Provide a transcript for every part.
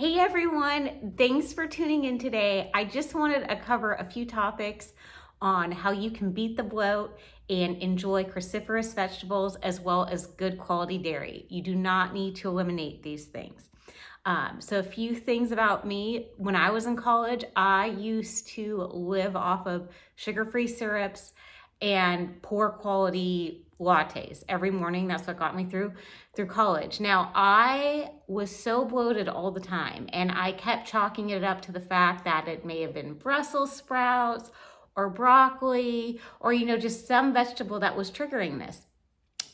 Hey everyone, thanks for tuning in today. I just wanted to cover a few topics on how you can beat the bloat and enjoy cruciferous vegetables as well as good quality dairy. You do not need to eliminate these things. So a few things about me. When I was in college, I used to live off of sugar-free syrups and poor quality lattes every morning. That's what got me through college. Now, I was so bloated all the time, and I kept chalking it up to the fact that it may have been Brussels sprouts or broccoli or just some vegetable that was triggering this.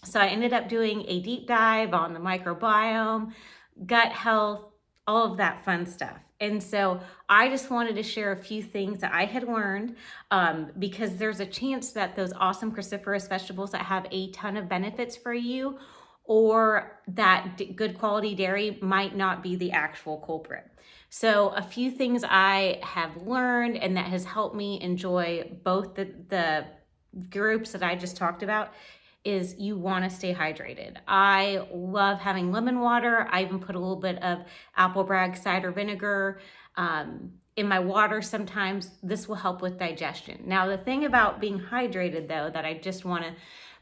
So I ended up doing a deep dive on the microbiome, gut health, all of that fun stuff. And so I just wanted to share a few things that I had learned because there's a chance that those awesome cruciferous vegetables that have a ton of benefits for you or that good quality dairy might not be the actual culprit. So a few things I have learned and that has helped me enjoy both the groups that I just talked about is you want to stay hydrated. I love having lemon water. I even put a little bit of apple brag cider vinegar in my water sometimes. This will help with digestion. Now, the thing about being hydrated, though, that I just want to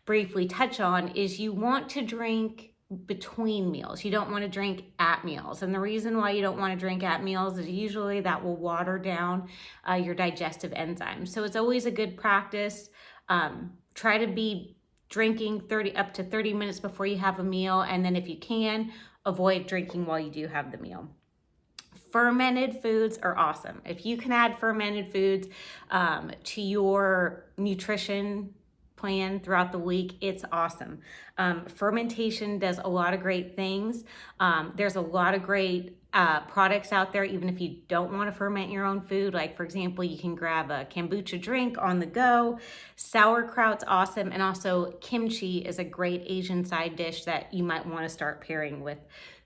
briefly touch on is you want to drink between meals. You don't want to drink at meals. And the reason why you don't want to drink at meals is usually that will water down your digestive enzymes. So it's always a good practice. Try to be drinking up to 30 minutes before you have a meal. And then if you can, avoid drinking while you do have the meal. Fermented foods are awesome. If you can add fermented foods to your nutrition plan throughout the week, it's awesome. Fermentation does a lot of great things. There's a lot of great products out there, even if you don't want to ferment your own food. Like, for example, you can grab a kombucha drink on the go. Sauerkraut's awesome. And also kimchi is a great Asian side dish that you might want to start pairing with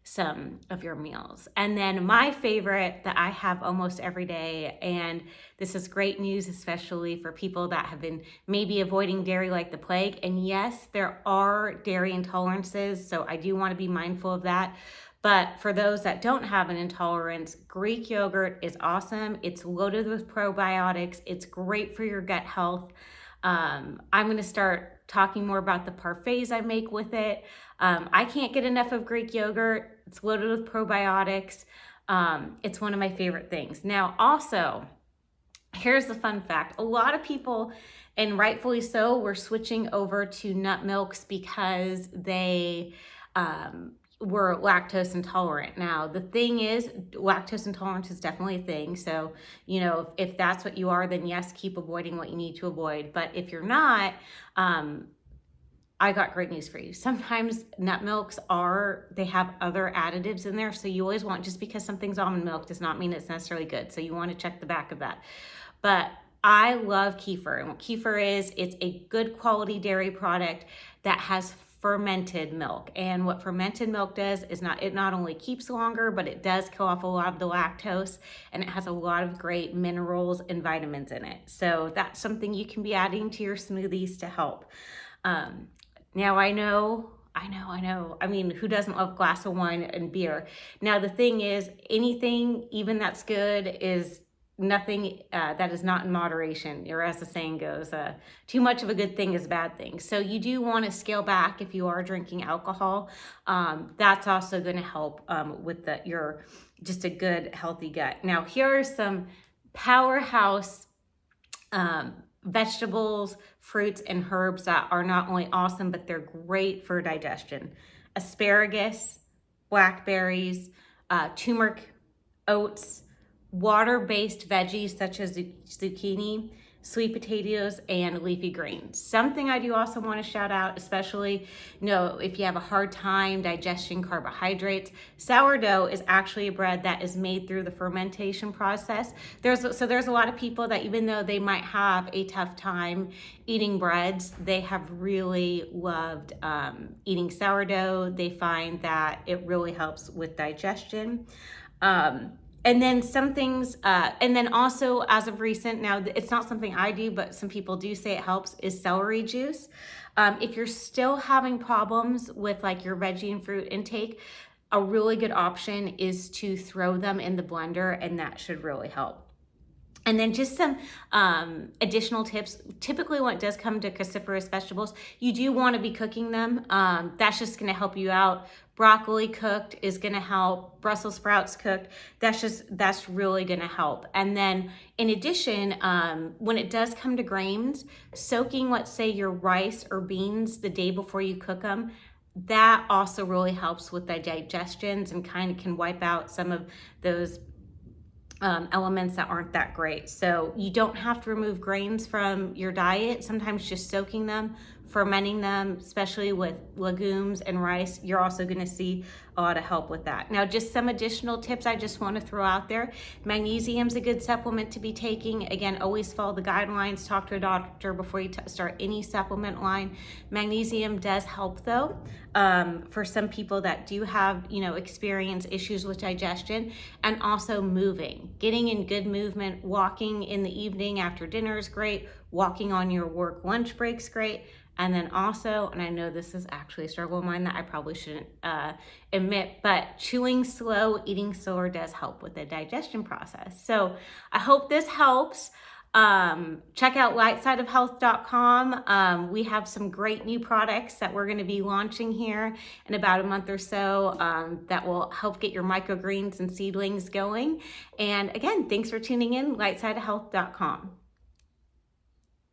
some of your meals. And then my favorite that I have almost every day, and this is great news, especially for people that have been maybe avoiding dairy like the plague. And yes, there are dairy intolerances, so I do want to be mindful of that. But for those that don't have an intolerance, Greek yogurt is awesome. It's loaded with probiotics. It's great for your gut health. I'm going to start talking more about the parfaits I make with it. I can't get enough of Greek yogurt. It's loaded with probiotics. It's one of my favorite things. Now, also, here's the fun fact. A lot of people, and rightfully so, were switching over to nut milks because they were lactose intolerant. Now, the thing is, lactose intolerance is definitely a thing. So, if that's what you are, then yes, keep avoiding what you need to avoid. But if you're not, I got great news for you. Sometimes nut milks they have other additives in there. So you always want, just because something's almond milk does not mean it's necessarily good. So you want to check the back of that. But I love kefir. And what kefir is, it's a good quality dairy product that has fermented milk. And what fermented milk does is it not only keeps longer, but it does kill off a lot of the lactose, and it has a lot of great minerals and vitamins in it. So that's something you can be adding to your smoothies to help. Now I know. I mean, who doesn't love a glass of wine and beer? Now, the thing is, anything, even that's good, is nothing that is not in moderation, or as the saying goes, too much of a good thing is a bad thing. So you do want to scale back if you are drinking alcohol. That's also going to help with your just a good, healthy gut. Now, here are some powerhouse vegetables, fruits, and herbs that are not only awesome, but they're great for digestion. Asparagus, blackberries, turmeric, oats, water-based veggies such as zucchini, sweet potatoes, and leafy greens. Something I do also want to shout out, especially if you have a hard time digesting carbohydrates, sourdough is actually a bread that is made through the fermentation process. There's a lot of people that, even though they might have a tough time eating breads, they have really loved eating sourdough. They find that it really helps with digestion. And then some things, and then also as of recent, now it's not something I do, but some people do say it helps, is celery juice. If you're still having problems with like your veggie and fruit intake, a really good option is to throw them in the blender, and that should really help. And then just some additional tips. Typically when it does come to cruciferous vegetables, you do want to be cooking them. That's just going to help you out. Broccoli cooked is going to help. Brussels sprouts cooked, that's really going to help. And then in addition, when it does come to grains, soaking, let's say, your rice or beans the day before you cook them, that also really helps with the digestions and kind of can wipe out some of those elements that aren't that great. So you don't have to remove grains from your diet. Sometimes just soaking them, fermenting them, especially with legumes and rice, you're also going to see a lot of help with that. Now, just some additional tips I just want to throw out there. Magnesium is a good supplement to be taking. Again, always follow the guidelines. Talk to a doctor before you start any supplement line. Magnesium does help though, for some people that do have, experience issues with digestion, and also moving. Getting in good movement, walking in the evening after dinner is great. Walking on your work lunch break's great. And then also, and I know this is actually a struggle of mine that I probably shouldn't admit, but chewing slow, eating slower does help with the digestion process. So I hope this helps. Check out lightsideofhealth.com. We have some great new products that we're going to be launching here in about a month or so that will help get your microgreens and seedlings going. And again, thanks for tuning in, lightsideofhealth.com.